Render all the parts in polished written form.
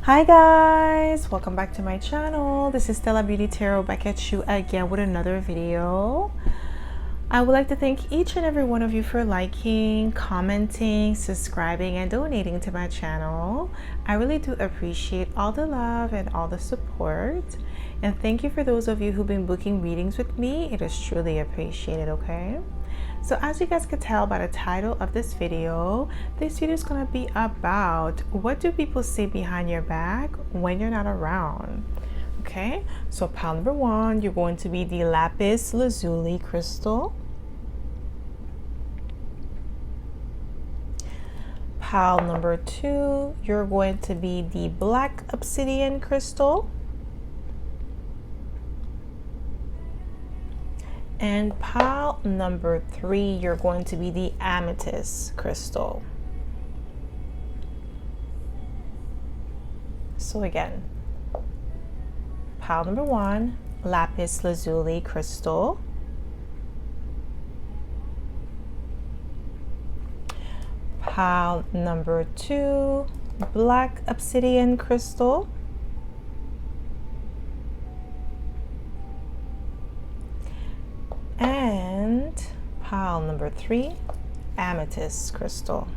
Hi guys, welcome back to my channel. This is Stella Beauty Tarot back at you again with another video. I would like to thank each and every one of you for liking, commenting, subscribing, and donating to my channel. I really do appreciate all the love and all the support. And thank you for those of you who've been booking readings with me. It is truly appreciated, okay? So as you guys could tell by the title of this video is going to be about what do people say behind your back when you're not around. Okay, so pile number one, you're going to be the lapis lazuli crystal. Pile number two, you're going to be the black obsidian crystal. And pile number three, you're going to be the amethyst crystal. So again, pile number one, lapis lazuli crystal. Pile number two, black obsidian crystal. And pile number three, amethyst crystal.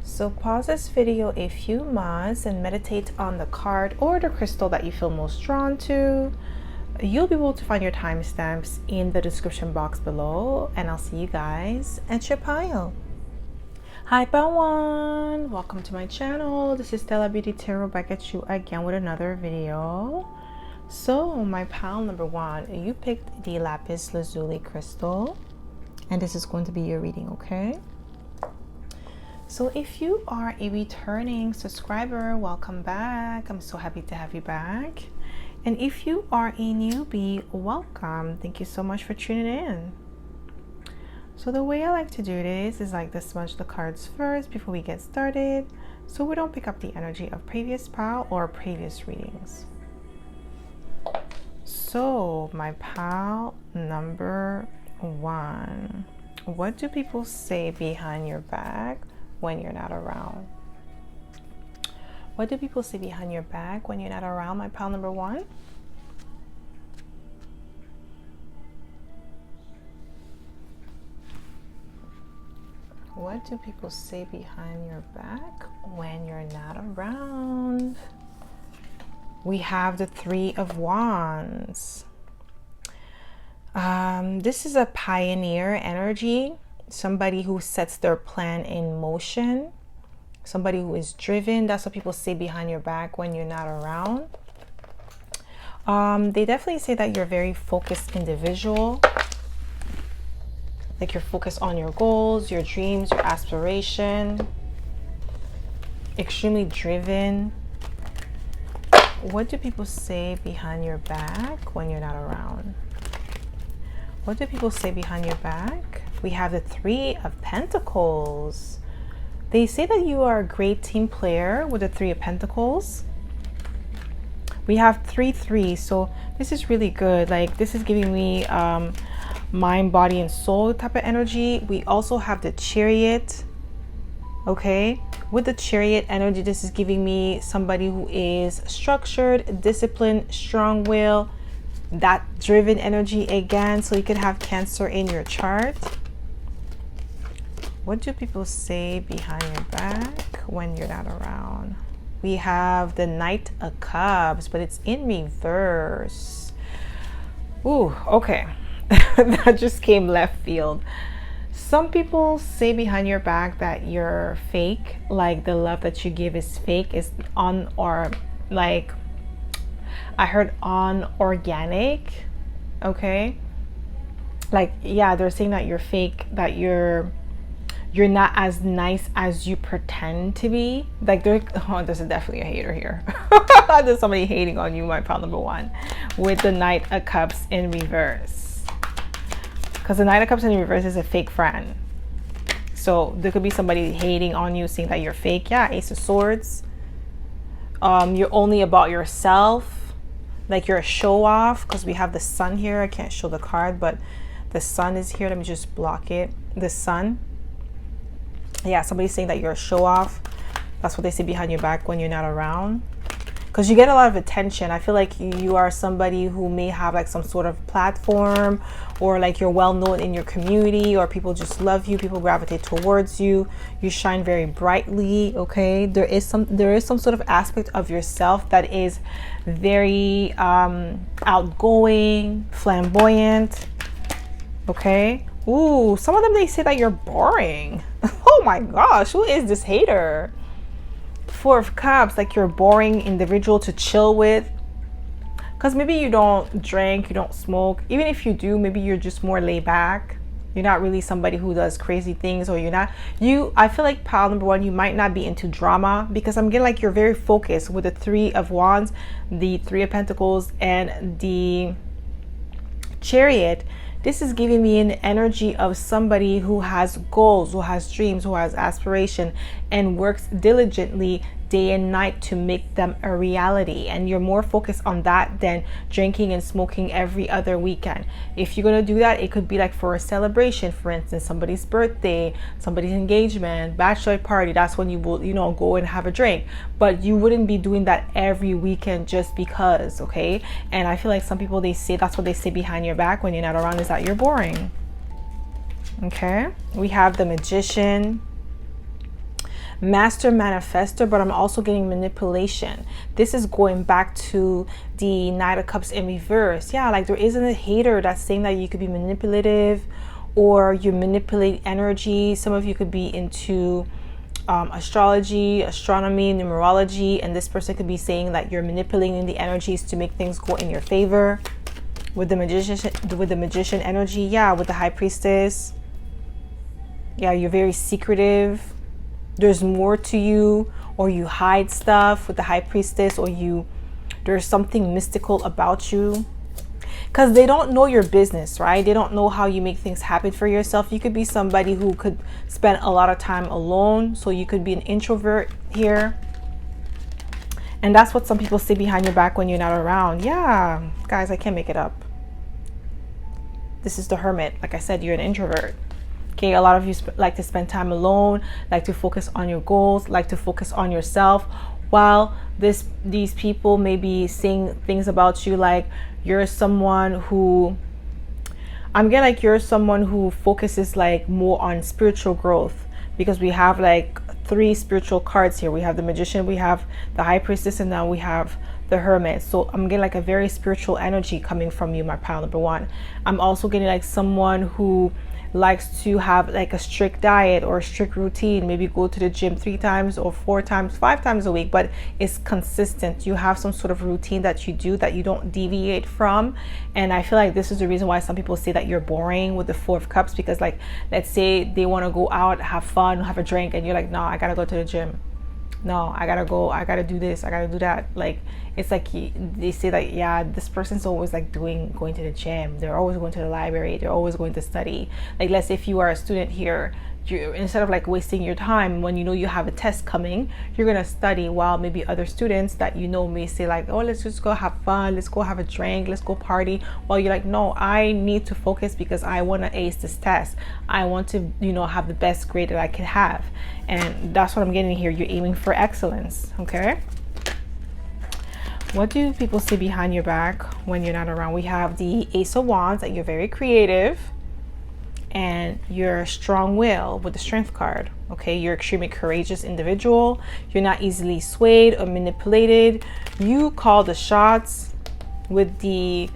So pause this video a few months and meditate on the card or the crystal that you feel most drawn to. You'll be able to find your timestamps in the description box below, and I'll see you guys at your pile. Hi pile one, welcome to my channel. This is Stella Beauty Tarot back at you again with another video. So my pile number one, you picked the lapis lazuli crystal, and this is going to be your reading, okay? So if you are a returning subscriber, welcome back. I'm so happy to have you back. And if you are a newbie, welcome. Thank you so much for tuning in. So the way I like to do this is like to smudge the cards first before we get started, so we don't pick up the energy of previous pile or previous readings. So my pile number one, what do people say behind your back when you're not around? What do people say behind your back when you're not around, my pile number one? What do people say behind your back when you're not around? We have the Three of Wands. This is a pioneer energy, somebody who sets their plan in motion, somebody who is driven. That's what people say behind your back when you're not around. They definitely say that you're a very focused individual. Like you're focused on your goals, your dreams, your aspiration. Extremely driven. What do people say behind your back when you're not around? What do people say behind your back? We have the Three of Pentacles. They say that you are a great team player with the Three of Pentacles. We have 3-3, so this is really good. Like this is giving me mind, body, and soul type of energy. We also have the Chariot. Okay, with the Chariot energy, this is giving me somebody who is structured, disciplined, strong will, that driven energy again. So you could have Cancer in your chart. What do people say behind your back when you're not around? We have the Knight of Cups, but it's in reverse. Ooh, okay. That just came left field. Some people say behind your back that you're fake, like the love that you give is fake, is on, or like I heard unorganic. Okay, like yeah, they're saying that you're fake, that you're not as nice as you pretend to be. Like there's definitely a hater here. There's somebody hating on you, my pile number one, with the Knight of Cups in reverse. Because the Knight of Cups in reverse is a fake friend. So there could be somebody hating on you, saying that you're fake. Yeah, Ace of Swords. You're only about yourself. Like you're a show off, because we have the Sun here. I can't show the card, but the Sun is here. Let me just block it. The Sun. Yeah, somebody's saying that you're a show off. That's what they say behind your back when you're not around. Because you get a lot of attention. I feel like you are somebody who may have like some sort of platform, or like you're well known in your community, or people just love you, people gravitate towards you, you shine very brightly. Okay, there is some sort of aspect of yourself that is very outgoing, flamboyant. Okay. Ooh, some of them, they say that you're boring. Oh my gosh, who is this hater? Four of Cups, like you're a boring individual to chill with, because maybe you don't drink, you don't smoke. Even if you do, maybe you're just more laid back. You're not really somebody who does crazy things, or I feel like pile number one, you might not be into drama, because I'm getting like you're very focused with the Three of Wands, the Three of Pentacles, and the Chariot. This is giving me an energy of somebody who has goals, who has dreams, who has aspiration, and works diligently day and night to make them a reality. And you're more focused on that than drinking and smoking every other weekend. If you're going to do that, it could be like for a celebration, for instance, somebody's birthday, somebody's engagement, bachelor party. That's when you will, go and have a drink. But you wouldn't be doing that every weekend just because, okay? And I feel like some people, they say, that's what they say behind your back when you're not around, is that you're boring. Okay? We have the Magician, Master, Manifestor, but I'm also getting manipulation. This is going back to the Knight of Cups in reverse. Yeah, like there isn't a hater that's saying that you could be manipulative, or you manipulate energy. Some of you could be into astrology, astronomy, numerology, and this person could be saying that you're manipulating the energies to make things go in your favor. With the magician energy, yeah, with the High Priestess, yeah, you're very secretive. There's more to you, or you hide stuff with the High Priestess, or there's something mystical about you, because they don't know your business, right? They don't know how you make things happen for yourself. You could be somebody who could spend a lot of time alone, so you could be an introvert here. And that's what some people say behind your back when you're not around. Yeah, guys, I can't make it up. This is the Hermit. Like I said, you're an introvert. Okay, a lot of you like to spend time alone, like to focus on your goals, like to focus on yourself, while these people may be saying things about you like you're someone who, I'm getting like you're someone who focuses like more on spiritual growth, because we have like 3 spiritual cards here. We have the Magician, we have the High Priestess, and now we have the Hermit. So I'm getting like a very spiritual energy coming from you, my pile number one. I'm also getting like someone who likes to have like a strict diet or a strict routine, maybe go to the gym 3 times or 4 times, 5 times a week, but it's consistent. You have some sort of routine that you do that you don't deviate from. And I feel like this is the reason why some people say that you're boring with the Four of Cups, because like, let's say they want to go out, have fun, have a drink, and you're like, no, I gotta go to the gym. No, I gotta go, I gotta do this, I gotta do that. Like, it's like they say that, yeah, this person's always like going to the gym, they're always going to the library, they're always going to study. Like, let's say if you are a student here, instead of like wasting your time when you know you have a test coming, you're gonna study, while maybe other students that may say like, oh, let's just go have fun, let's go have a drink, let's go party, while you're like, no, I need to focus because I want to ace this test, I want to have the best grade that I can have. And that's what I'm getting here. You're aiming for excellence. Okay, what do people say behind your back when you're not around? We have the Ace of Wands, that you're very creative and you're strong will with the Strength card. Okay, you're extremely courageous individual. You're not easily swayed or manipulated. You call the shots with the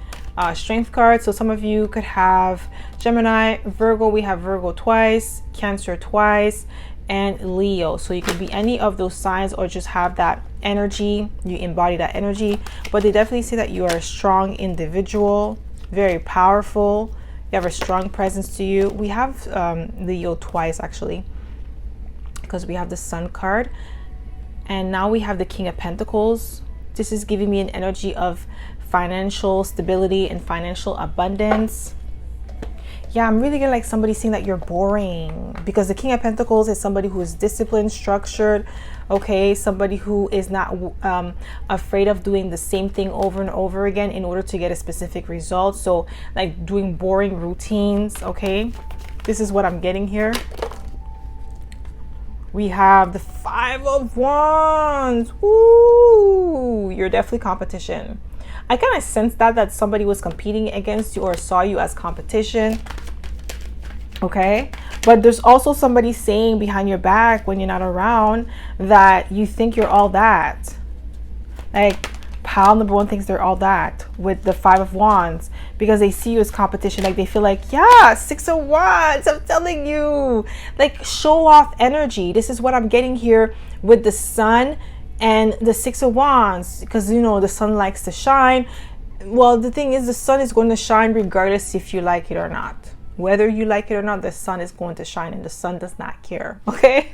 Strength card. So some of you could have Gemini, Virgo. We have Virgo twice, Cancer twice, and Leo. So you could be any of those signs, or just have that energy, you embody that energy. But they definitely say that you are a strong individual, very powerful, you have a strong presence to you. We have Leo twice actually, because we have the Sun card, and now we have the King of Pentacles. This is giving me an energy of financial stability and financial abundance. Yeah, I'm really getting like somebody saying that you're boring, because the King of Pentacles is somebody who is disciplined, structured, okay, somebody who is not afraid of doing the same thing over and over again in order to get a specific result. So like doing boring routines. Okay, this is what I'm getting here. We have the Five of Wands. Ooh, you're definitely competition. I kind of sensed that somebody was competing against you or saw you as competition. Okay, but there's also somebody saying behind your back when you're not around that you think you're all that. Like, pile number one thinks they're all that with the Five of Wands because they see you as competition. Like, they feel like, yeah, Six of Wands, I'm telling you, like, show off energy. This is what I'm getting here with the Sun and the Six of Wands, because you know the sun likes to shine. Well, the thing is, the sun is going to shine regardless if you like it or not. Whether you like it or not, the sun is going to shine, and the sun does not care, okay?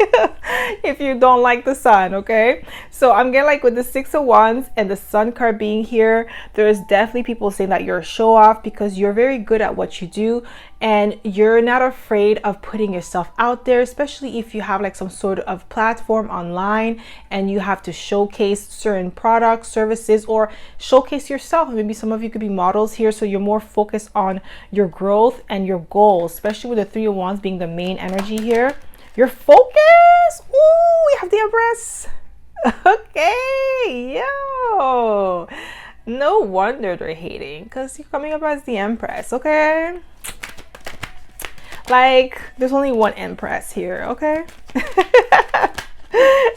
If you don't like the sun, okay? So I'm getting like with the Six of Wands and the Sun card being here, there's definitely people saying that you're a show off because you're very good at what you do and you're not afraid of putting yourself out there, especially if you have like some sort of platform online and you have to showcase certain products, services, or showcase yourself. Maybe some of you could be models here, so you're more focused on your growth and your goals, especially with the Three of Wands being the main energy here. Your focus. Ooh, we have the Empress. Okay, yo. No wonder they're hating, because you're coming up as the Empress, okay? Like, there's only one Empress here, okay?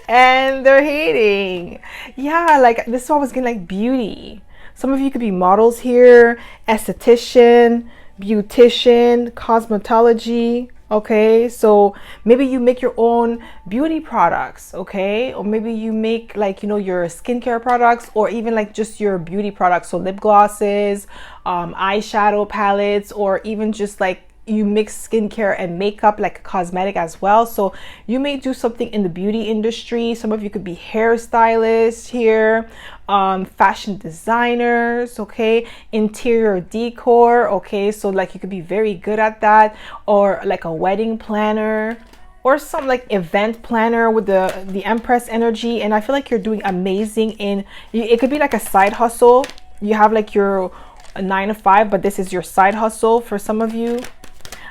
And they're hating. Yeah, like this one was getting like beauty. Some of you could be models here, esthetician, beautician, cosmetology. Okay, so maybe you make your own beauty products, okay? Or maybe you make like, you know, your skincare products, or even like just your beauty products. So lip glosses, eyeshadow palettes, or even just like you mix skincare and makeup, like a cosmetic as well. So you may do something in the beauty industry. Some of you could be hairstylists here, fashion designers, okay, interior decor, okay, so like you could be very good at that, or like a wedding planner, or some like event planner with the Empress energy. And I feel like you're doing amazing in, it could be like a side hustle. You have like your 9 to 5, but this is your side hustle for some of you.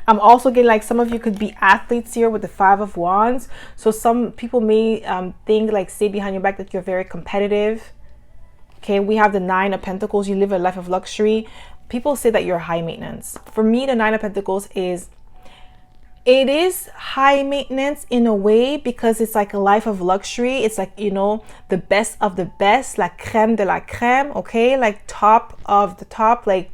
I'm also getting like some of you could be athletes here with the Five of Wands. So some people may think, like, say behind your back, that you're very competitive. Okay, we have the Nine of Pentacles. You live a life of luxury. People say that you're high maintenance. For me, the Nine of Pentacles is, it is high maintenance in a way, because it's like a life of luxury. It's like, you know, the best of the best, like crème de la crème, okay, like top of the top, like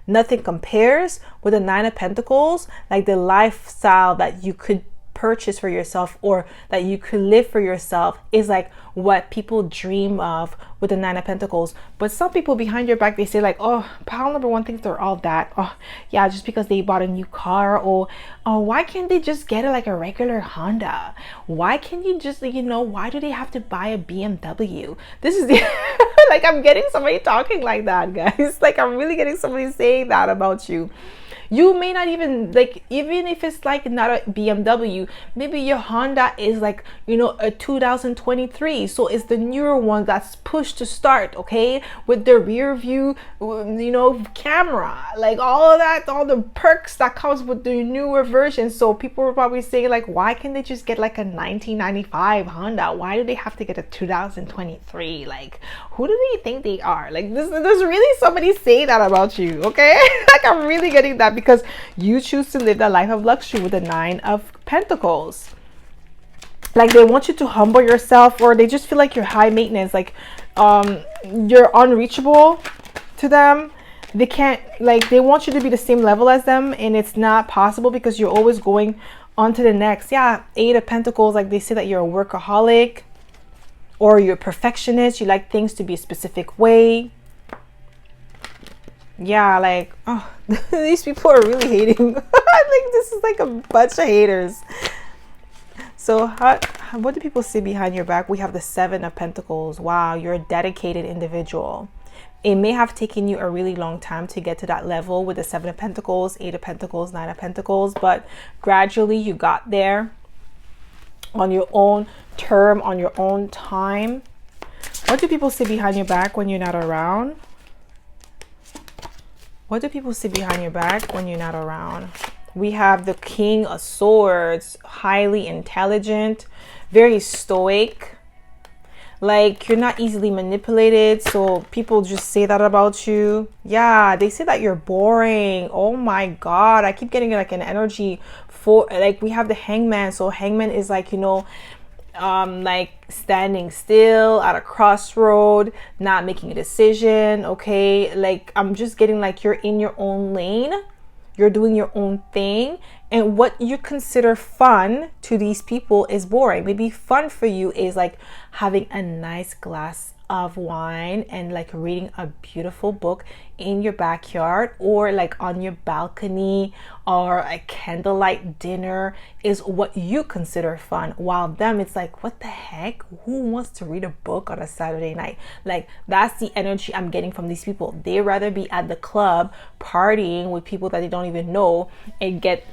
nothing compares with the Nine of Pentacles. Like the lifestyle that you could purchase for yourself, or that you could live for yourself, is like what people dream of with the Nine of Pentacles. But some people behind your back, they say like, oh, pile number one thinks they're all that. Oh yeah, just because they bought a new car, or oh, why can't they just get it like a regular Honda? Why can't you just, you know, why do they have to buy a BMW? This is the like, I'm getting somebody talking like that, guys. Like, I'm really getting somebody saying that about you. You may not even, like, even if it's like not a BMW, maybe your Honda is like, you know, a 2023. So it's the newer one that's pushed to start, okay? With the rear view, you know, camera, like all of that, all the perks that comes with the newer version. So people were probably saying like, why can't they just get like a 1995 Honda? Why do they have to get a 2023? Like, who do they think they are? Like, there's really somebody saying that about you, okay? Like, I'm really getting that, because you choose to live that life of luxury with the Nine of Pentacles. Like, they want you to humble yourself, or they just feel like you're high maintenance, like you're unreachable to them. They can't, like, they want you to be the same level as them, and it's not possible because you're always going on to the next. Yeah, Eight of Pentacles, like they say that you're a workaholic, or you're a perfectionist. You like things to be a specific way. Yeah, like, oh, these people are really hating. Like, this is like a bunch of haters. So what do people see behind your back? We have the Seven of Pentacles. Wow, you're a dedicated individual. It may have taken you a really long time to get to that level with the Seven of Pentacles, Eight of Pentacles, Nine of Pentacles, but gradually you got there on your own term, on your own time. What do people see behind your back when you're not around? What do people see behind your back when you're not around? We have the King of Swords, highly intelligent, very stoic. Like, you're not easily manipulated, so people just say that about you. Yeah, they say that you're boring. Oh my God, I keep getting like an energy for, like, we have the Hangman. So Hangman is like, you know, like standing still at a crossroad, not making a decision. Okay, like, I'm just getting like you're in your own lane, you're doing your own thing, and what you consider fun to these people is boring. Maybe fun for you is like having a nice glass of wine and like reading a beautiful book in your backyard, or like on your balcony, or a candlelight dinner is what you consider fun, while them it's like, what the heck, who wants to read a book on a Saturday night? Like, that's the energy I'm getting from these people. They rather be at the club partying with people that they don't even know and get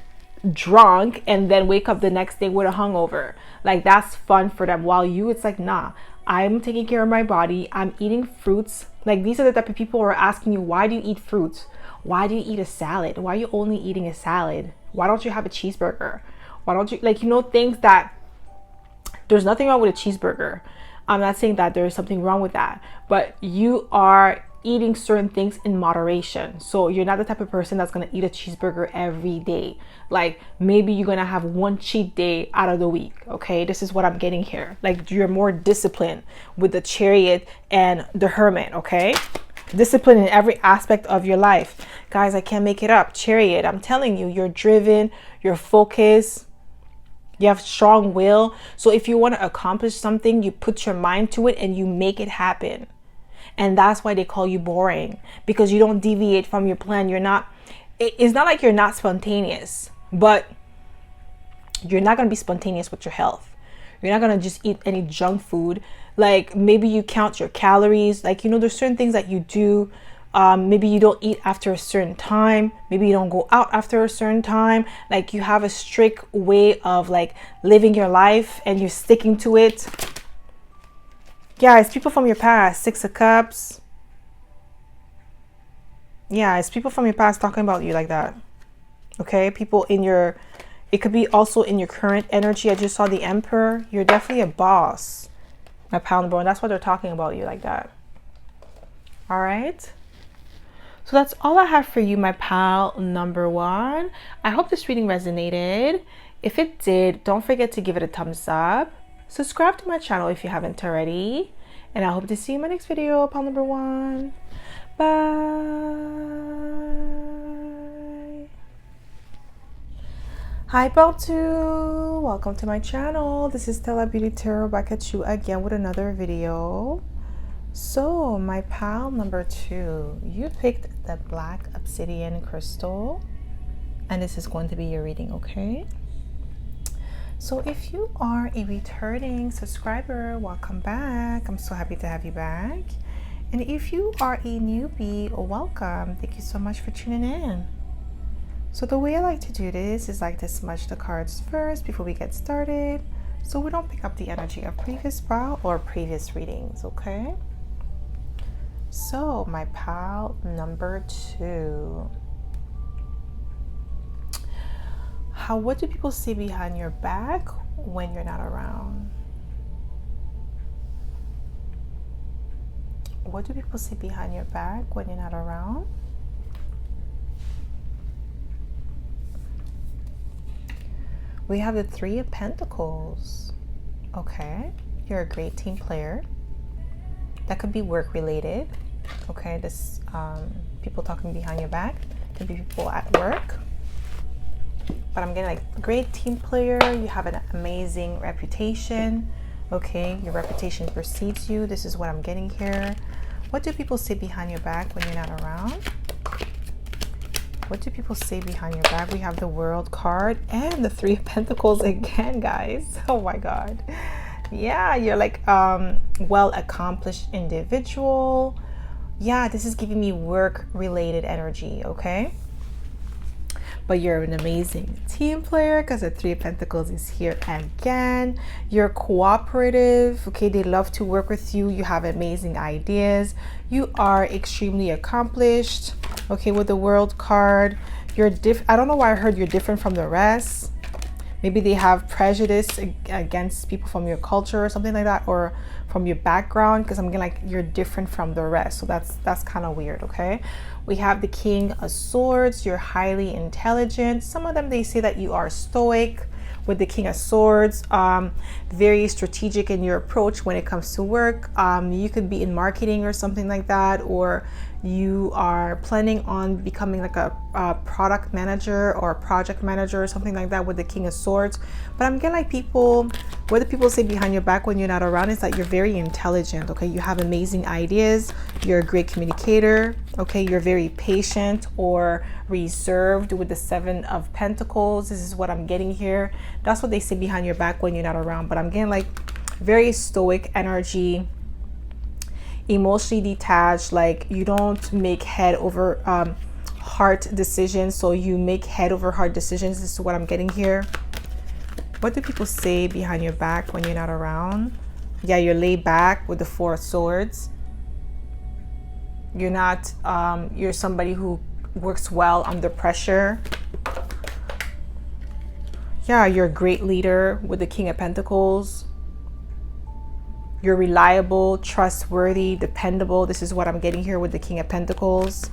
drunk and then wake up the next day with a hangover. Like, that's fun for them, while you, it's like, nah, I'm taking care of my body, I'm eating fruits. Like, these are the type of people who are asking you, why do you eat fruits? Why do you eat a salad? Why are you only eating a salad? Why don't you have a cheeseburger? Why don't you, like, you know, things that, there's nothing wrong with a cheeseburger. I'm not saying that there's something wrong with that, but you are eating certain things in moderation. So you're not the type of person that's going to eat a cheeseburger every day. Like, maybe you're going to have one cheat day out of the week. Okay, this is what I'm getting here. Like, you're more disciplined with the Chariot and the Hermit. Okay, discipline in every aspect of your life. Guys, I can't make it up. Chariot, I'm telling you, you're driven, you're focused, you have strong will. So if you want to accomplish something, you put your mind to it and you make it happen. And that's why they call you boring, because you don't deviate from your plan. You're not, it's not like you're not spontaneous, but you're not going to be spontaneous with your health. You're not going to just eat any junk food. Like, maybe you count your calories. Like, you know, there's certain things that you do. Maybe you don't eat after a certain time. Maybe you don't go out after a certain time. Like, you have a strict way of like living your life and you're sticking to it. Yeah, it's people from your past. 6 of Cups. Yeah, it's people from your past talking about you like that. Okay, people in your, it could be also in your current energy. I just saw the Emperor. You're definitely a boss, my pal number one. That's why they're talking about you like that. All right. So that's all I have for you, my pal number one. I hope this reading resonated. If it did, don't forget to give it a thumbs up. Subscribe to my channel if you haven't already. And I hope to see you in my next video, pal number one. Bye. Hi, pal two. Welcome to my channel. This is Stella Beauty Tarot back at you again with another video. So, my pal number two, you picked the black obsidian crystal. And this is going to be your reading, okay? So if you are a returning subscriber, welcome back. I'm so happy to have you back. And if you are a newbie, welcome. Thank you so much for tuning in. So the way I like to do this is like to smudge the cards first before we get started, so we don't pick up the energy of previous pal or previous readings, okay? So my pal number two. What do people say behind your back when you're not around? What do people say behind your back when you're not around? We have the Three of Pentacles. Okay, you're a great team player. That could be work related. Okay, this people talking behind your back. Could be people at work. But I'm getting like great team player. You have an amazing reputation. Okay, your reputation precedes you. This is what I'm getting here. What do people say behind your back when you're not around? What do people say behind your back? We have the World card and the Three of Pentacles again, guys. Oh my God. Yeah, you're like well accomplished individual. Yeah, this is giving me work related energy, okay? But you're an amazing team player because the Three of Pentacles is here again. You're cooperative, okay? They love to work with you. You have amazing ideas. You are extremely accomplished, okay? With the World card, I don't know why I heard you're different from the rest. Maybe they have prejudice against people from your culture or something like that, or from your background, because I'm getting like you're different from the rest. So that's kind of weird, okay? We have the King of Swords. You're highly intelligent. Some of them, they say that you are stoic with the King of Swords. Very strategic in your approach when it comes to work. You could be in marketing or something like that, or you are planning on becoming like a product manager or a project manager or something like that with the King of Swords. But I'm getting like people, what do people say behind your back when you're not around is that you're very intelligent, okay? You have amazing ideas. You're a great communicator, okay? You're very patient or reserved with the Seven of Pentacles. This is what I'm getting here. That's what they say behind your back when you're not around. But I'm getting like very stoic energy, emotionally detached. Like you don't make head over heart decisions, so you make head over heart decisions. This is what I'm getting here. What do people say behind your back when you're not around? Yeah, you're laid back with the Four of Swords. You're not you're somebody who works well under pressure. Yeah, you're a great leader with the King of Pentacles. You're reliable, trustworthy, dependable. This is what I'm getting here with the King of Pentacles.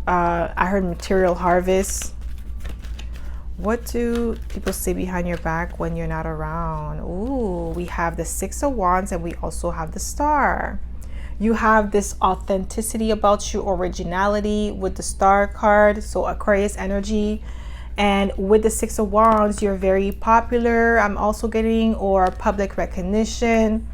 I heard material harvest. What do people say behind your back when you're not around? Ooh, we have the Six of Wands and we also have the Star. You have this authenticity about you, originality with the Star card. So Aquarius energy. And with the Six of Wands, you're very popular. I'm also getting, or public recognition.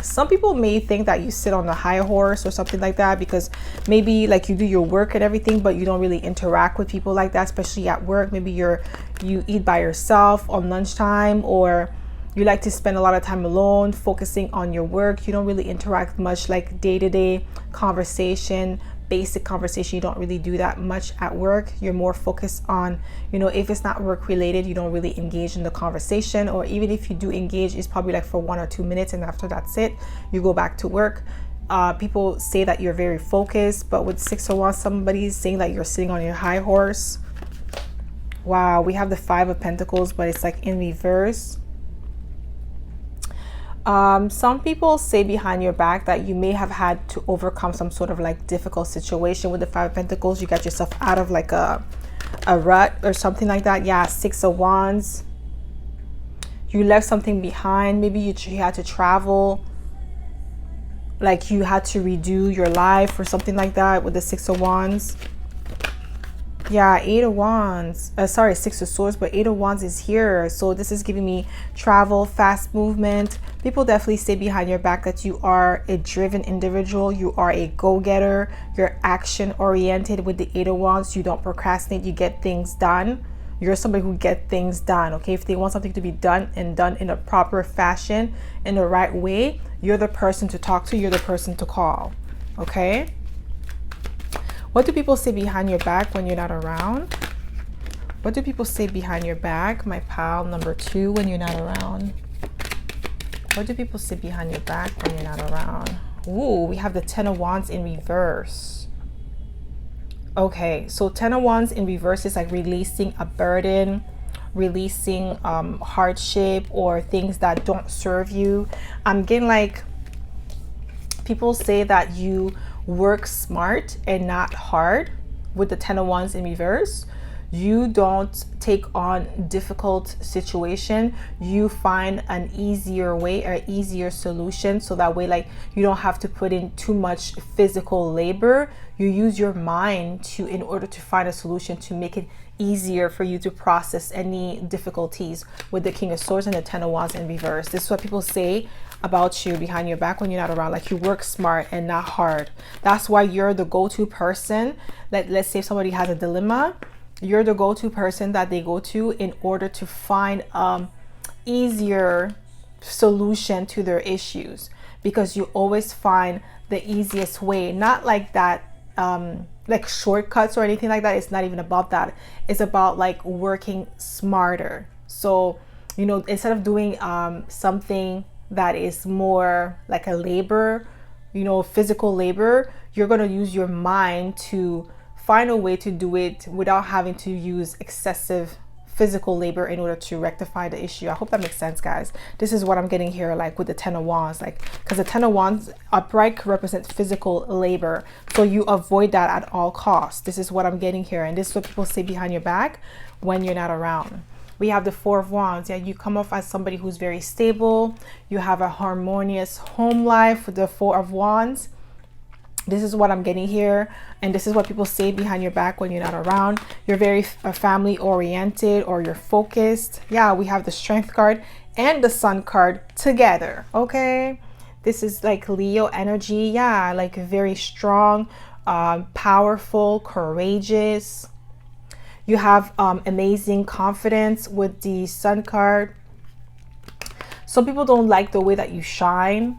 Some people may think that you sit on the high horse or something like that, because maybe like you do your work and everything, but you don't really interact with people like that, especially at work. Maybe you eat by yourself on lunchtime, or you like to spend a lot of time alone focusing on your work. You don't really interact much, like day-to-day conversation, basic conversation. You don't really do that much at work. You're more focused on, you know, if it's not work related, you don't really engage in the conversation, or even if you do engage, it's probably like for 1 or 2 minutes, and after that's it, you go back to work. People say that you're very focused, but with Six of Wands, somebody's saying that you're sitting on your high horse. Wow, we have the Five of Pentacles, but it's like in reverse. Some people say behind your back that you may have had to overcome some sort of like difficult situation with the Five of Pentacles. You got yourself out of like a rut or something like that. Yeah, Six of Wands. You left something behind. Maybe you had to travel. Like you had to redo your life or something like that with the Six of Wands. Yeah, Eight of Wands. Sorry, Six of Swords, but Eight of Wands is here. So this is giving me travel, fast movement. People definitely say behind your back that you are a driven individual. You are a go-getter. You're action-oriented with the Eight of Wands. You don't procrastinate. You get things done. You're somebody who gets things done, okay? If they want something to be done and done in a proper fashion, in the right way, you're the person to talk to. You're the person to call, okay? What do people say behind your back when you're not around? What do people say behind your back? My pal number 2, when you're not around. What do people say behind your back when you're not around? Ooh, we have the Ten of Wands in reverse. Okay, so Ten of Wands in reverse is like releasing a burden, releasing hardship or things that don't serve you. I'm getting like people say that you work smart and not hard with the Ten of Wands in reverse. You don't take on difficult situation. You find an easier way or easier solution, so that way like you don't have to put in too much physical labor. You use your mind in order to find a solution to make it easier for you to process any difficulties with the King of Swords and the Ten of Wands in reverse. This is what people say about you behind your back when you're not around. Like you work smart and not hard. That's why you're the go-to person. Let's say if somebody has a dilemma, you're the go-to person that they go to in order to find easier solution to their issues, because you always find the easiest way. Not like that like shortcuts or anything like that. It's not even about that. It's about like working smarter. So, you know, instead of doing something that is more like a labor, you know, physical labor, you're going to use your mind to find a way to do it without having to use excessive physical labor in order to rectify the issue. I hope that makes sense, guys. This is what I'm getting here, like with the 10 of Wands, like, because the 10 of Wands upright represents physical labor, so you avoid that at all costs. This is what I'm getting here, and this is what people say behind your back when you're not around. We have the 4 of Wands. Yeah, you come off as somebody who's very stable. You have a harmonious home life with the 4 of Wands. This is what I'm getting here, and this is what people say behind your back when you're not around. You're very family oriented, or you're focused. Yeah, we have the Strength card and the Sun card together. Okay, this is like Leo energy. Yeah, like very strong, powerful, courageous. You have amazing confidence with the Sun card. Some people don't like the way that you shine,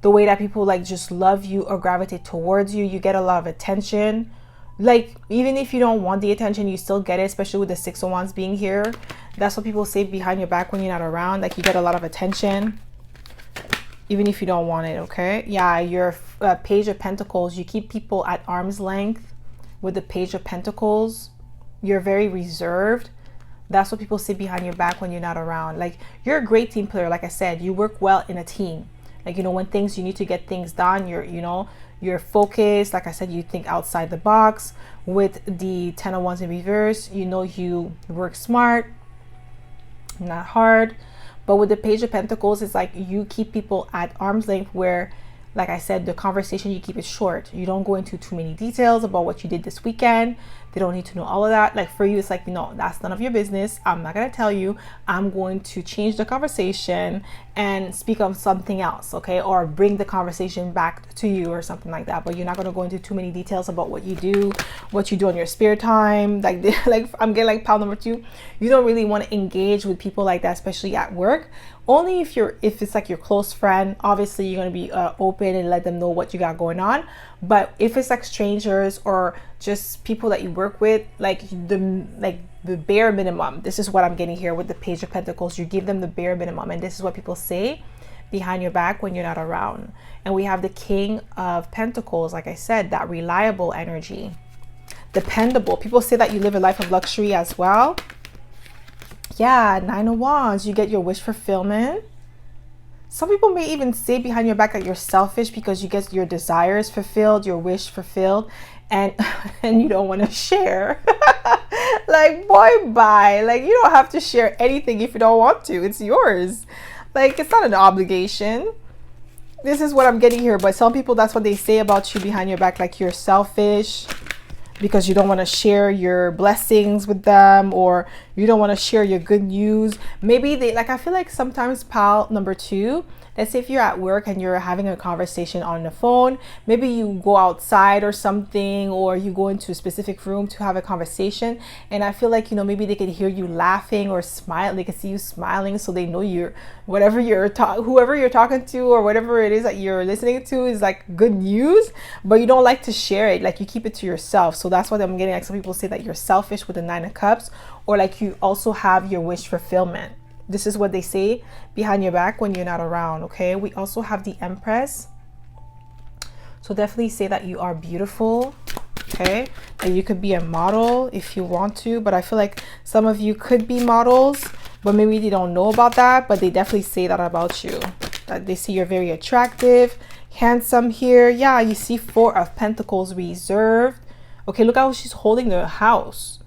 the way that people like just love you or gravitate towards you. You get a lot of attention. Like, even if you don't want the attention, you still get it, especially with the 6 of Wands being here. That's what people say behind your back when you're not around. Like, you get a lot of attention, even if you don't want it, okay? Yeah, your Page of Pentacles. You keep people at arm's length with the Page of Pentacles. You're very reserved. That's what people say behind your back when you're not around. Like, you're a great team player. Like I said, you work well in a team. Like, you know, when things, you need to get things done, you're focused. Like I said, you think outside the box. With the 10 of Wands in reverse, you know, you work smart, not hard. But with the Page of Pentacles, it's like you keep people at arm's length, where, like I said, the conversation, you keep it short. You don't go into too many details about what you did this weekend. They don't need to know all of that. Like, for you, it's like, no, that's none of your business. I'm not going to tell you. I'm going to change the conversation and speak of something else, okay? Or bring the conversation back to you or something like that. But you're not going to go into too many details about what you do on your spare time. Like, I'm getting like pile number 2. You don't really want to engage with people like that, especially at work. Only if it's like your close friend. Obviously, you're going to be open and let them know what you got going on. But if it's like strangers or just people that you work with, like the bare minimum, this is what I'm getting here with the Page of Pentacles. You give them the bare minimum, and this is what people say behind your back when you're not around. And we have the King of Pentacles. Like I said, that reliable energy, dependable. People say that you live a life of luxury as well. Yeah, 9 of Wands. You get your wish fulfillment. Some people may even say behind your back that you're selfish because you get your desires fulfilled, your wish fulfilled, and you don't want to share. Like, boy, bye. Like, you don't have to share anything if you don't want to. It's yours. Like, it's not an obligation. This is what I'm getting here. But some people, that's what they say about you behind your back, like you're selfish because you don't want to share your blessings with them, or you don't want to share your good news. Maybe they, like, I feel like sometimes pile number 2, let's say if you're at work and you're having a conversation on the phone, maybe you go outside or something, or you go into a specific room to have a conversation, and I feel like, you know, maybe they can hear you laughing or smile, they can see you smiling, so they know you're, whoever you're talking to, or whatever it is that you're listening to is like good news, but you don't like to share it. Like, you keep it to yourself. So that's what I'm getting. Like, some people say that you're selfish with the 9 of Cups, or like you also have your wish fulfillment. This is what they say behind your back when you're not around, okay? We also have the Empress. So definitely say that you are beautiful, okay? That you could be a model if you want to, but I feel like some of you could be models, but maybe they don't know about that, but they definitely say that about you. That they see you're very attractive, handsome here. Yeah, you see 4 of Pentacles reserved. Okay, look how she's holding the house.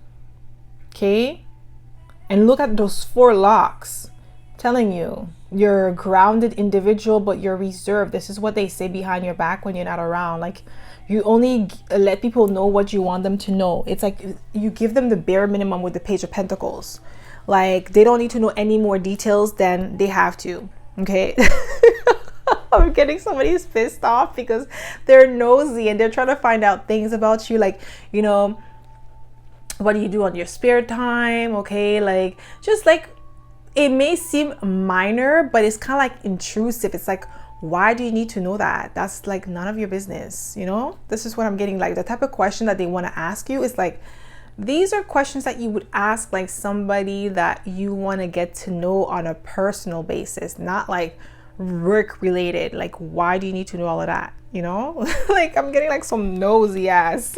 Okay? And look at those 4 locks. Telling you, you're a grounded individual, but you're reserved. This is what they say behind your back when you're not around. Like, you only let people know what you want them to know. It's like you give them the bare minimum with the Page of Pentacles. Like, they don't need to know any more details than they have to. Okay? I'm getting somebody who's pissed off because they're nosy and they're trying to find out things about you. Like, you know, what do you do on your spare time? Okay, like, just like, it may seem minor, but it's kind of like intrusive. It's like, why do you need to know that? That's like none of your business, you know? This is what I'm getting. Like, the type of question that they want to ask you is like, these are questions that you would ask like somebody that you want to get to know on a personal basis, not like work related. Like, why do you need to know all of that? you know? Like I'm getting like some nosy ass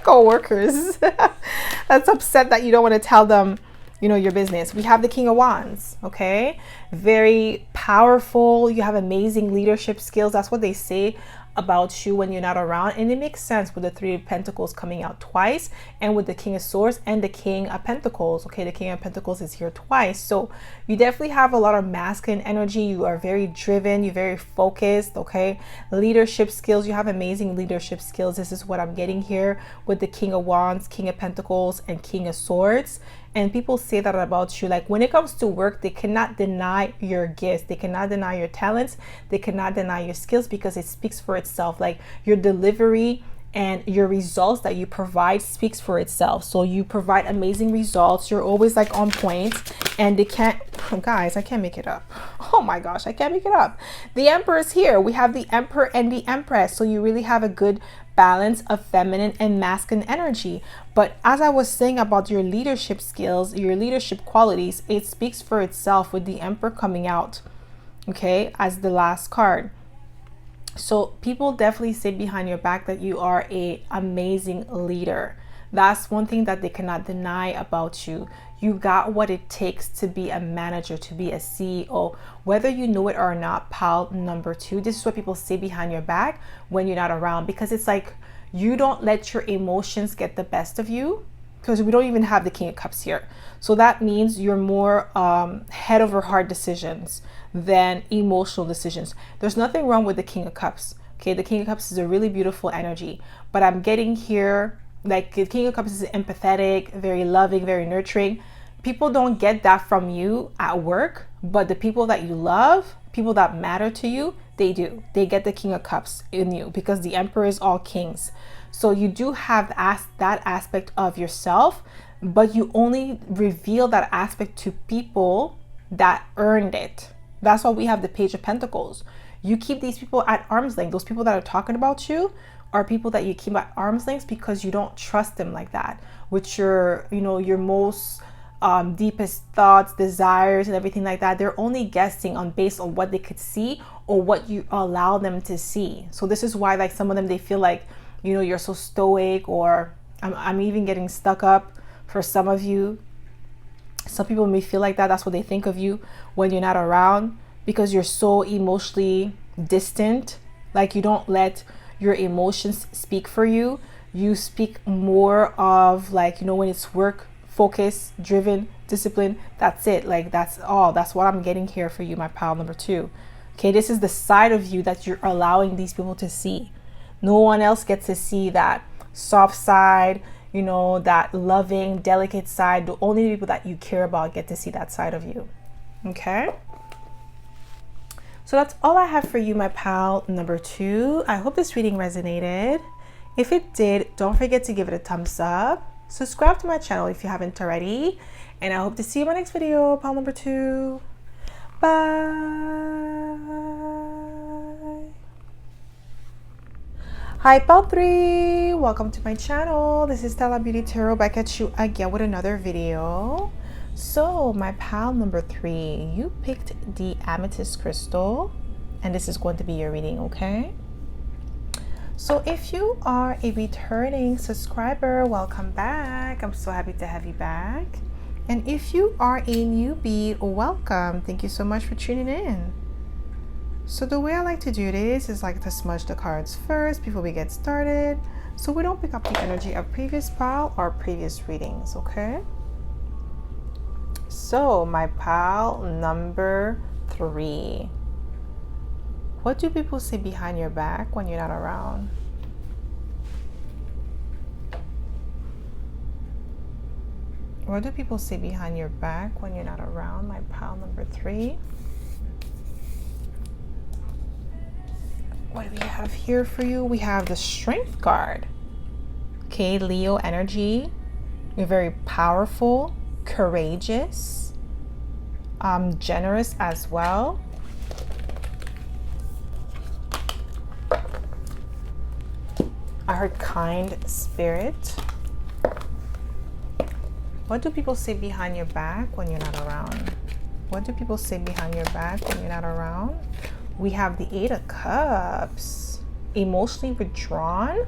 co-workers that's upset that you don't want to tell them, you know, your business. We have the King of Wands, okay? Very powerful. You have amazing leadership skills. That's what they say about you when you're not around, and it makes sense with the Three of Pentacles coming out twice, and with the King of Swords and the King of Pentacles. Okay, the King of Pentacles is here twice, so you definitely have a lot of masculine energy. You are very driven, you're very focused. Okay, leadership skills, you have amazing leadership skills. This is what I'm getting here with the King of Wands, King of Pentacles, and King of Swords. And people say that about you. Like when it comes to work, they cannot deny your gifts. They cannot deny your talents. They cannot deny your skills, because it speaks for itself. Like your delivery and your results that you provide speaks for itself. So you provide amazing results. You're always like on point, and they can't, guys, I can't make it up. Oh my gosh, I can't make it up. The Emperor is here. We have the Emperor and the Empress. So you really have a good balance of feminine and masculine energy. But as I was saying about your leadership skills, your leadership qualities, it speaks for itself with the Emperor coming out, okay, as the last card. So people definitely say behind your back that you are an amazing leader. That's one thing that they cannot deny about you. You got what it takes to be a manager, to be a CEO, whether you know it or not. Pile number 2. This is what people say behind your back when you're not around, because it's like you don't let your emotions get the best of you, because we don't even have the King of Cups here. So that means you're more head over heart decisions than emotional decisions. There's nothing wrong with the King of Cups. Okay, the King of Cups is a really beautiful energy, but I'm getting here like the King of Cups is empathetic, very loving, very nurturing. People don't get that from you at work, but the people that you love, people that matter to you, they do. They get the King of Cups in you, because the Emperor is all kings. So you do have that aspect of yourself, but you only reveal that aspect to people that earned it. That's why we have the Page of Pentacles. You keep these people at arm's length. Those people that are talking about you are people that you keep at arm's length, because you don't trust them like that with your, you know, your most deepest thoughts, desires, and everything like that. They're only guessing on based on what they could see or what you allow them to see. So this is why, like, some of them, they feel like, you know, you're so stoic, or I'm even getting stuck up for some of you. Some people may feel like that. That's what they think of you when you're not around, because you're so emotionally distant. Like, you don't let your emotions speak for you. You speak more of, like, you know, when it's work, focus, driven, discipline, that's it. Like, that's all. That's what I'm getting here for you, my pile number 2. Okay, this is the side of you that you're allowing these people to see. No one else gets to see that soft side, you know, that loving, delicate side. The only people that you care about get to see that side of you. Okay, so that's all I have for you, my pal number 2. I hope this reading resonated. If it did, don't forget to give it a thumbs up. Subscribe to my channel if you haven't already. And I hope to see you in my next video, pal number 2. Bye. Hi, pal 3. Welcome to my channel. This is Stella Beauty Tarot, back at you again with another video. So my pal number 3, you picked the amethyst crystal, and this is going to be your reading, okay? So if you are a returning subscriber, welcome back. I'm so happy to have you back. And if you are a newbie, welcome. Thank you so much for tuning in. So the way I like to do this is like to smudge the cards first before we get started, so we don't pick up the energy of previous pile or previous readings, okay? So my pile number 3. What do people say behind your back when you're not around? What do people say behind your back when you're not around, my pile number 3? What do we have here for you? We have the Strength card. Okay, Leo energy. You're very powerful, courageous, generous as well. I heard kind spirit. What do people say behind your back when you're not around? What do people say behind your back when you're not around? We have the 8 of Cups. emotionally withdrawn.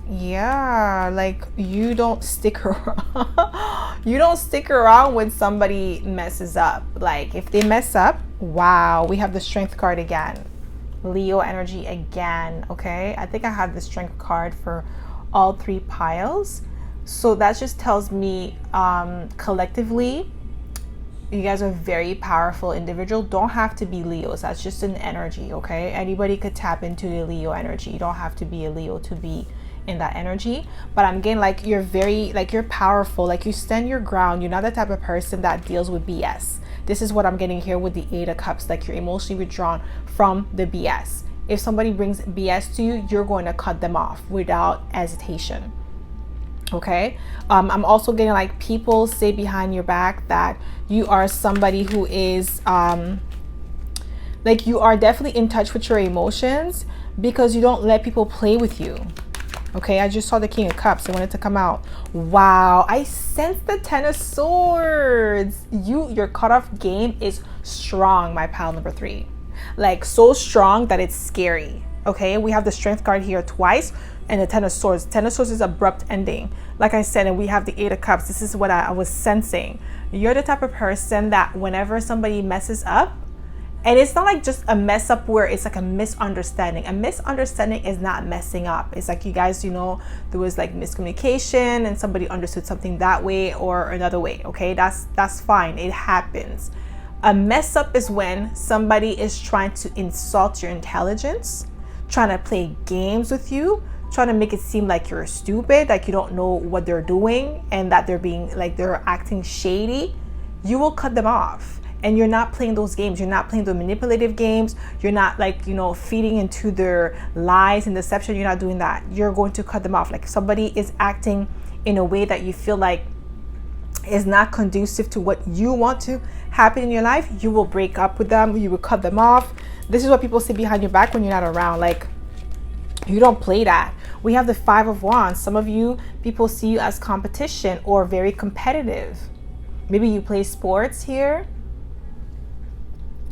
Yeah, like you don't stick around. You don't stick around when somebody messes up. Like if they mess up, wow, we have the strength card again. Leo energy again. Okay, I think I have the strength card for all three piles. So that just tells me collectively you guys are very powerful individual. Don't have to be Leos. That's just an energy, okay? Anybody could tap into the Leo energy. You don't have to be a Leo to be in that energy. But I'm getting like you're very, like you're powerful. Like you stand your ground. You're not the type of person that deals with BS. This is what I'm getting here with the Eight of Cups. Like you're emotionally withdrawn from the BS. If somebody brings BS to you, you're going to cut them off without hesitation. Okay, I'm also getting like people say behind your back that you are somebody who is like you are definitely in touch with your emotions because you don't let people play with you. Okay, I just saw the King of Cups. I wanted to come out. Wow, I sense the Ten of Swords. Your cutoff game is strong, my pal number 3. Like so strong that it's scary. Okay, we have the Strength card here twice and the Ten of Swords. Ten of Swords is abrupt ending. Like I said, and we have the Eight of Cups. This is what I was sensing. You're the type of person that whenever somebody messes up, and it's not like just a mess up where it's like a misunderstanding. A misunderstanding is not messing up. It's like you guys, you know, there was like miscommunication and somebody understood something that way or another way. Okay, that's fine. It happens. A mess up is when somebody is trying to insult your intelligence, trying to play games with you, trying to make it seem like you're stupid, like you don't know what they're doing and that they're being like they're acting shady. You will cut them off. And you're not playing those games. You're not playing the manipulative games. You're not like, you know, feeding into their lies and deception. You're not doing that. You're going to cut them off. Like if somebody is acting in a way that you feel like is not conducive to what you want to happen in your life, you will break up with them. You will cut them off. This is what people say behind your back when you're not around. Like you don't play that. We have the Five of Wands. Some of you, people see you as competition or very competitive. Maybe you play sports here.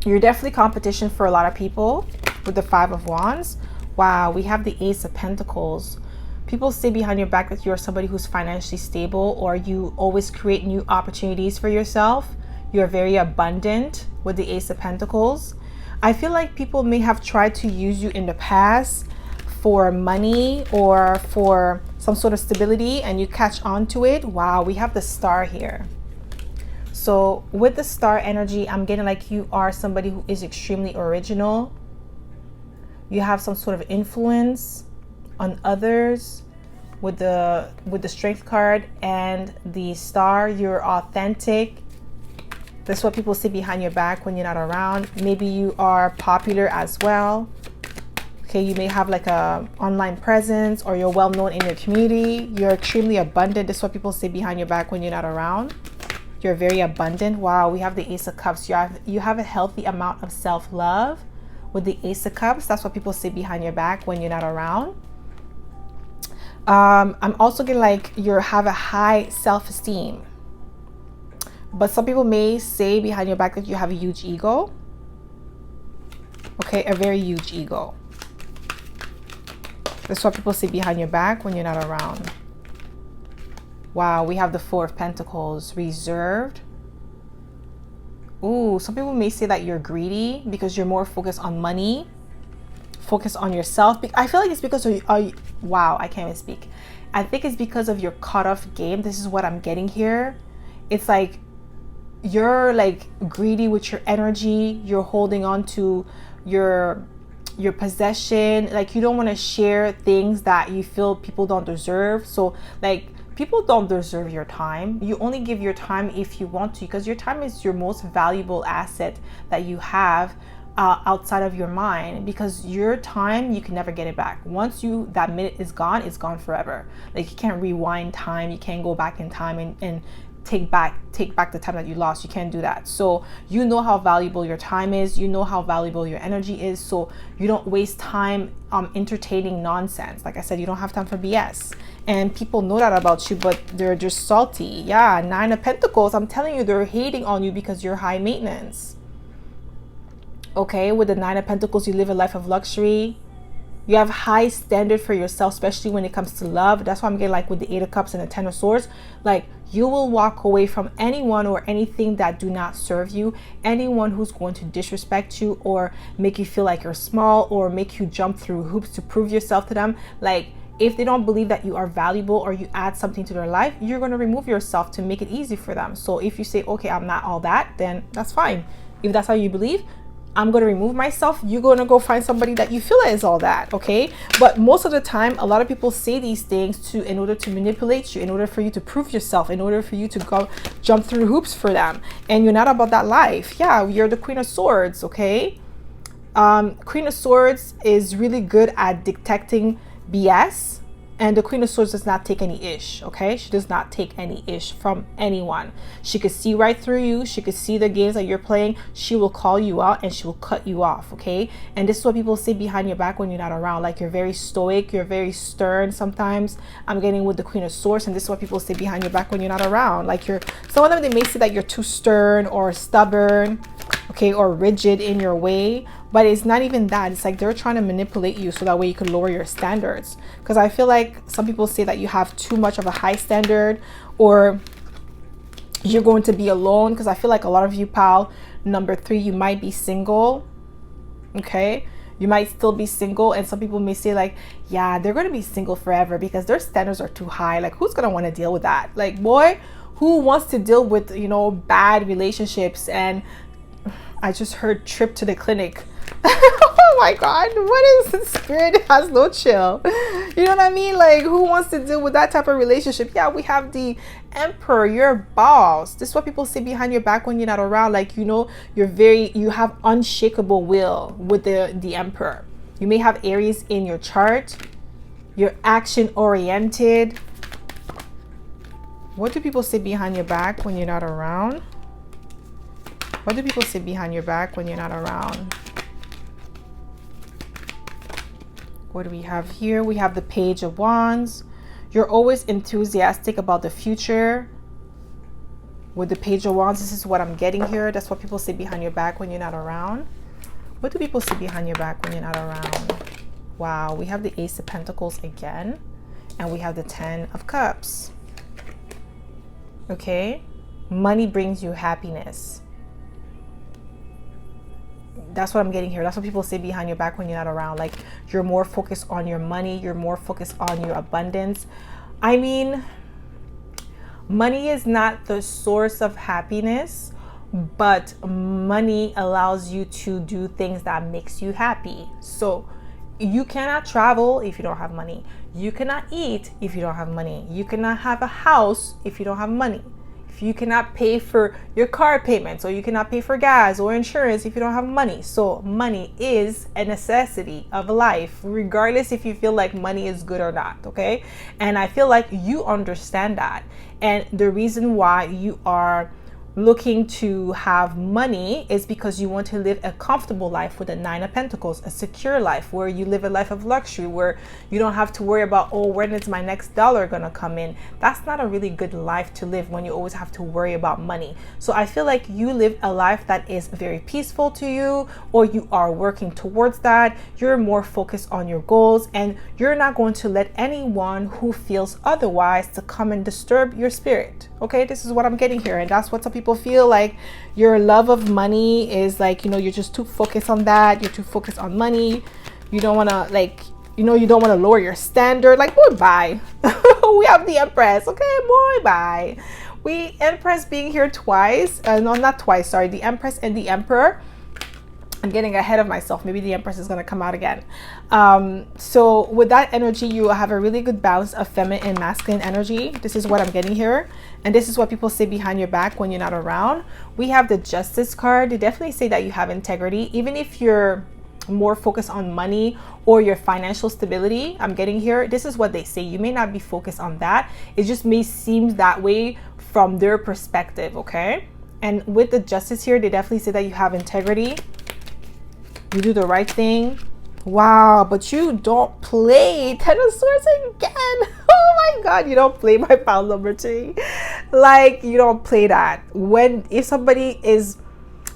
You're definitely competition for a lot of people with the Five of Wands. Wow, we have the Ace of Pentacles. People say behind your back that you're somebody who's financially stable or you always create new opportunities for yourself. You're very abundant with the Ace of Pentacles. I feel like people may have tried to use you in the past for money or for some sort of stability and you catch on to it. Wow, we have the Star here. So with the Star energy, I'm getting like you are somebody who is extremely original. You have some sort of influence on others with the Strength card and the Star. You're authentic. That's what people say behind your back when you're not around. Maybe you are popular as well. Okay, you may have like a online presence or you're well known in your community. You're extremely abundant. That's what people say behind your back when you're not around. You're very abundant. Wow, we have the Ace of Cups. You have a healthy amount of self-love with the Ace of Cups. That's what people say behind your back when you're not around. I'm also getting like you have a high self-esteem. But some people may say behind your back that you have a huge ego. Okay, a very huge ego. That's what people say behind your back when you're not around. Wow, we have the Four of Pentacles, reserved. Ooh, some people may say that you're greedy because you're more focused on money, focused on yourself. I feel like it's because of, wow, I can't even speak. I think it's because of your cutoff game. This is what I'm getting here. It's like you're like greedy with your energy. You're holding on to your possession. Like you don't want to share things that you feel people don't deserve. So like, people don't deserve your time. You only give your time if you want to, because your time is your most valuable asset that you have outside of your mind, because your time, you can never get it back. Once that minute is gone, it's gone forever. Like you can't rewind time. You can't go back in time and take back the time that you lost. You can't do that. So you know how valuable your time is. You know how valuable your energy is. So you don't waste time entertaining nonsense. Like I said, you don't have time for BS. And people know that about you, but they're just salty. Yeah, Nine of Pentacles. I'm telling you, they're hating on you because you're high maintenance. Okay, with the Nine of Pentacles, you live a life of luxury. You have high standard for yourself, especially when it comes to love. That's why I'm getting like with the Eight of Cups and the Ten of Swords. Like, you will walk away from anyone or anything that do not serve you. Anyone who's going to disrespect you or make you feel like you're small or make you jump through hoops to prove yourself to them. Like, if they don't believe that you are valuable or you add something to their life, you're going to remove yourself to make it easy for them. So if you say, okay, I'm not all that, then that's fine. If that's how you believe, I'm going to remove myself. You're going to go find somebody that you feel is all that. Okay. But most of the time, a lot of people say these things in order to manipulate you, in order for you to prove yourself, in order for you to go jump through hoops for them. And you're not about that life. Yeah. You're the Queen of Swords. Okay. Queen of Swords is really good at detecting BS. And the Queen of Swords does not take any ish, okay? She does not take any ish from anyone. She could see right through you. She could see the games that you're playing. She will call you out and she will cut you off, okay? And this is what people say behind your back when you're not around. Like, you're very stoic. You're very stern sometimes. I'm getting with the Queen of Swords, and this is what people say behind your back when you're not around. Like, some of them, they may say that you're too stern or stubborn, okay, or rigid in your way. But it's not even that. It's like they're trying to manipulate you so that way you can lower your standards. Because I feel like some people say that you have too much of a high standard, or you're going to be alone. Because I feel like a lot of you, pal, number 3, you might be single. Okay. You might still be single. And some people may say like, yeah, they're going to be single forever because their standards are too high. Like, who's going to want to deal with that? Like, boy, who wants to deal with, bad relationships? And I just heard trip to the clinic. Oh my God, what is the spirit has no chill? You know what I mean? Like, who wants to deal with that type of relationship? Yeah, we have the Emperor, your boss. This is what people say behind your back when you're not around. Like, you have unshakable will with the Emperor. You may have Aries in your chart. You're action oriented. What do people say behind your back when you're not around? What do people say behind your back when you're not around? What do we have here? We have the Page of Wands. You're always enthusiastic about the future. With the Page of Wands, this is what I'm getting here. That's what people say behind your back when you're not around. What do people say behind your back when you're not around? Wow, we have the Ace of Pentacles again. And we have the 10 of Cups. Okay? Money brings you happiness. That's what I'm getting here. That's what people say behind your back when you're not around. Like, you're more focused on your money. You're more focused on your abundance. I mean, money is not the source of happiness, but money allows you to do things that makes you happy. So you cannot travel if you don't have money. You cannot eat if you don't have money. You cannot have a house if you don't have money. You cannot pay for your car payments, or you cannot pay for gas or insurance if you don't have money. So money is a necessity of life, regardless if you feel like money is good or not. Okay. And I feel like you understand that. And the reason why you are looking to have money is because you want to live a comfortable life with a 9 of Pentacles, a secure life where you live a life of luxury, where you don't have to worry about, oh, when is my next dollar gonna come in? That's not a really good life to live when you always have to worry about money. So I feel like you live a life that is very peaceful to you, or you are working towards that. You're more focused on your goals, and you're not going to let anyone who feels otherwise to come and disturb your spirit. Okay, this is what I'm getting here. And that's what some people feel like. Your love of money is like, you're just too focused on that. You're too focused on money. You don't want to you don't want to lower your standard. Like, boy, bye. We have the Empress. Okay, boy, bye. Empress being here twice. No, not twice. Sorry. The Empress and the Emperor. I'm getting ahead of myself. Maybe the Empress is going to come out again. So with that energy, you have a really good balance of feminine and masculine energy. This is what I'm getting here. And this is what people say behind your back when you're not around. We have the Justice card. They definitely say that you have integrity. Even if you're more focused on money or your financial stability, I'm getting here. This is what they say. You may not be focused on that. It just may seem that way from their perspective, okay? And with the Justice here, they definitely say that you have integrity. You do the right thing. Wow, but you don't play 10 of Swords again. Oh my God, you don't play my pile number 3. Like, you don't play that. If somebody is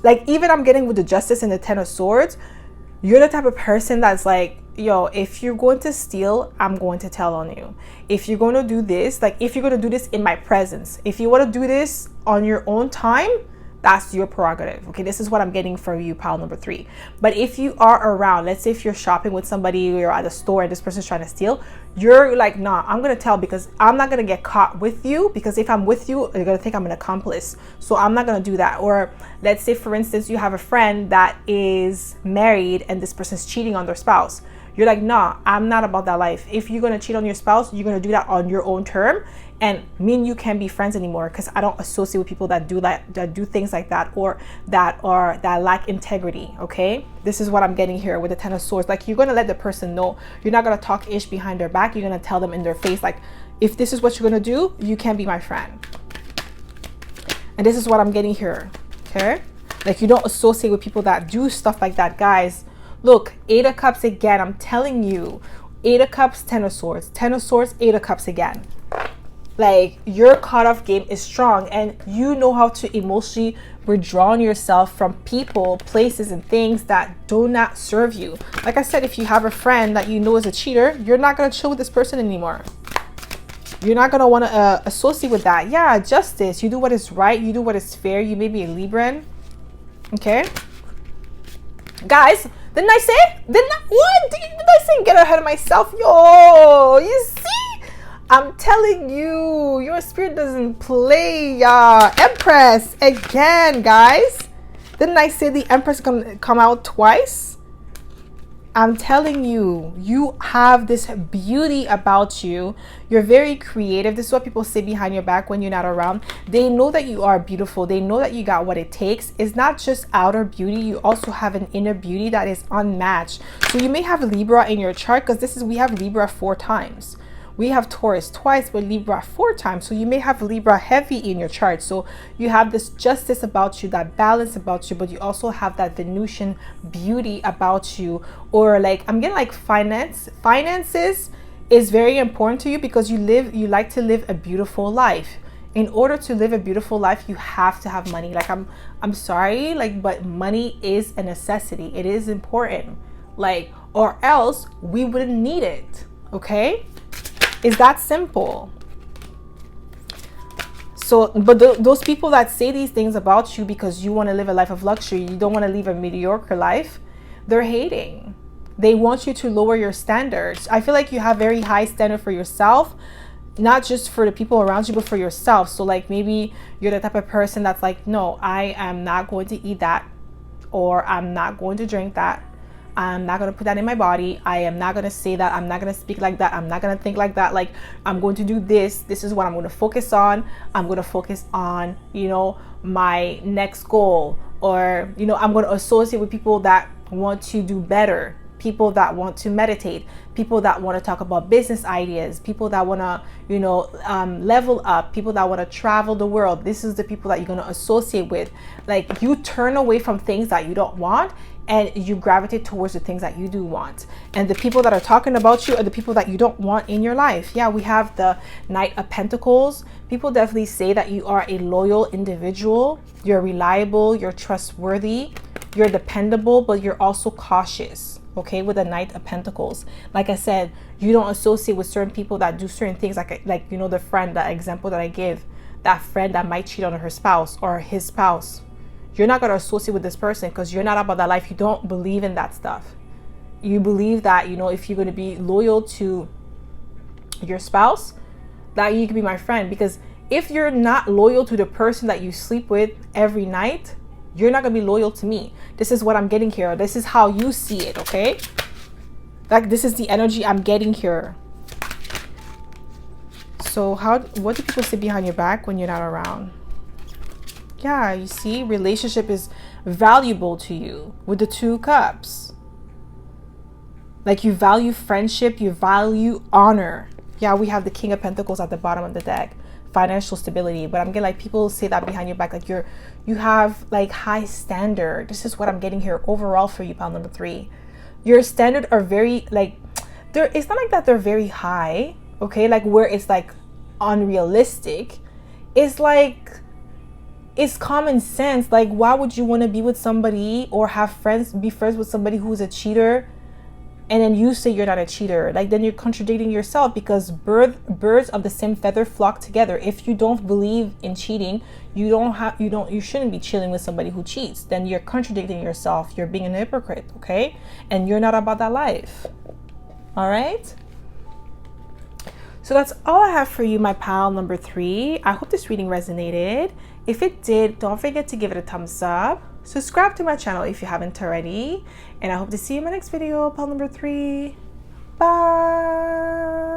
Like, even I'm getting with the Justice and the Ten of Swords, you're the type of person that's like, yo, if you're going to steal, I'm going to tell on you. If you're going to do this, like if you're going to do this in my presence, if you want to do this on your own time, that's your prerogative. Okay, this is what I'm getting for you, pile number 3. But if you are around, let's say if you're shopping with somebody or you're at a store and this person's trying to steal, you're like, nah, I'm gonna tell, because I'm not gonna get caught with you, because if I'm with you, you're gonna think I'm an accomplice. So I'm not gonna do that. Or let's say, for instance, you have a friend that is married and this person's cheating on their spouse. You're like, nah, I'm not about that life. If you're gonna cheat on your spouse, you're gonna do that on your own term, and me and you can't be friends anymore, because I don't associate with people that do things like that, or that lack integrity. Okay, this is what I'm getting here with the Ten of Swords. Like, you're gonna let the person know. You're not gonna talk ish behind their back. You're gonna tell them in their face, like, if this is what you're gonna do, you can't be my friend. And this is what I'm getting here. Okay, like, you don't associate with people that do stuff like that, guys. Look, 8 of Cups again. I'm telling you, 8 of Cups, 10 of Swords, 10 of Swords, 8 of Cups again. Like, your cut-off game is strong, and you know how to emotionally withdraw yourself from people, places, and things that do not serve you. Like I said, if you have a friend that you know is a cheater, you're not going to chill with this person anymore. You're not going to want to associate with that. Yeah, justice. You do what is right. You do what is fair. You may be a Libran. Okay? Guys, didn't I say? Didn't I say get ahead of myself? Yo, you see? I'm telling you, your spirit doesn't play. Empress again, guys. Didn't I say the Empress gonna come out twice? I'm telling you, you have this beauty about you. You're very creative. This is what people say behind your back when you're not around. They know that you are beautiful. They know that you got what it takes. It's not just outer beauty. You also have an inner beauty that is unmatched. So you may have Libra in your chart, because we have Libra 4 times. We have Taurus twice, but Libra 4 times. So you may have Libra heavy in your chart. So you have this justice about you, that balance about you, but you also have that Venusian beauty about you. Or like, I'm getting like finances is very important to you, because you like to live a beautiful life. In order to live a beautiful life, you have to have money. Like, I'm sorry, like, but money is a necessity. It is important. Like, or else we wouldn't need it. Okay? It's that simple. So, but those people that say these things about you because you want to live a life of luxury, you don't want to live a mediocre life, they're hating. They want you to lower your standards. I feel like you have very high standard for yourself, not just for the people around you, but for yourself. So like, maybe you're the type of person that's like, no, I am not going to eat that, or I'm not going to drink that. I'm not going to put that in my body. I am not going to say that. I'm not going to speak like that. I'm not going to think like that. Like, I'm going to do this. This is what I'm going to focus on. I'm going to focus on, you know, my next goal. Or, you know, I'm going to associate with people that want to do better. People that want to meditate. People that want to talk about business ideas. People that want to, you know, level up. People that want to travel the world. This is the people that you're going to associate with. Like, you turn away from things that you don't want, and you gravitate towards the things that you do want. And the people that are talking about you are the people that you don't want in your life. Yeah, we have the Knight of Pentacles. People definitely say that you are a loyal individual. You're reliable, you're trustworthy, you're dependable, but you're also cautious. Okay, with the Knight of Pentacles. Like I said, you don't associate with certain people that do certain things, like you know, the friend, that example that I give, that friend that might cheat on her spouse or his spouse. You're not going to associate with this person because you're not about that life. You don't believe in that stuff. You believe that, you know, if you're going to be loyal to your spouse, that you can be my friend. Because if you're not loyal to the person that you sleep with every night, you're not going to be loyal to me. This is what I'm getting here. This is how you see it, okay? Like, this is the energy I'm getting here. So what do people say behind your back when you're not around? Yeah, you see, relationship is valuable to you with the 2 cups. Like, you value friendship, you value honor. Yeah, we have the King of Pentacles at the bottom of the deck. Financial stability. But I'm getting like, people say that behind your back, like you have like high standard. This is what I'm getting here overall for you, pile number 3. Your standard are very like, it's not like that they're very high, okay? Like, where it's like unrealistic. It's like, it's common sense. Like, why would you want to be with somebody or be friends with somebody who's a cheater, and then you say you're not a cheater? Like, then you're contradicting yourself, because birds of the same feather flock together. If you don't believe in cheating, you shouldn't be chilling with somebody who cheats. Then you're contradicting yourself. You're being a hypocrite, okay? And you're not about that life. All right? So that's all I have for you, my pal number 3. I hope this reading resonated. If it did, don't forget to give it a thumbs up. Subscribe to my channel if you haven't already. And I hope to see you in my next video, pal number 3. Bye.